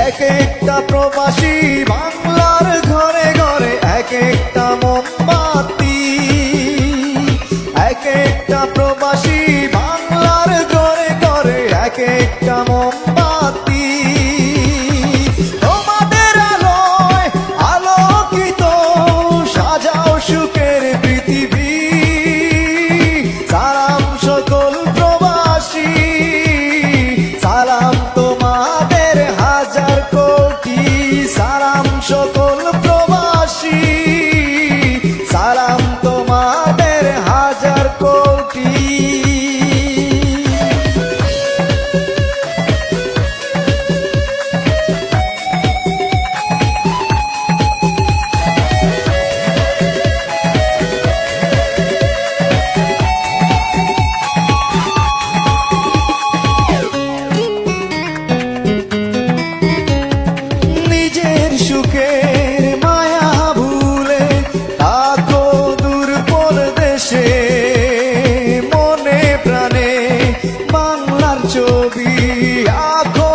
এক একটা প্রবাসী বাংলার ঘরে ঘরে এক একটা মোমবাতি, এক একটা প্রবাসী বাংলার ঘরে ঘরে এক একটা মোমবাতি। তোমাদের আলোয় আলোকিত সাজাও সুখের পৃথিবী। সালাম সকল প্রবাসী, সালাম তোমাদের হাজার কোটি। সালাম সকল প্রবাসী, সালাম তোমাদের হাজার কোটি। সুখের মায়া ভুলে থাকো দূর পরদেশে, মনে প্রাণে বাংলার ছবি আঁকো।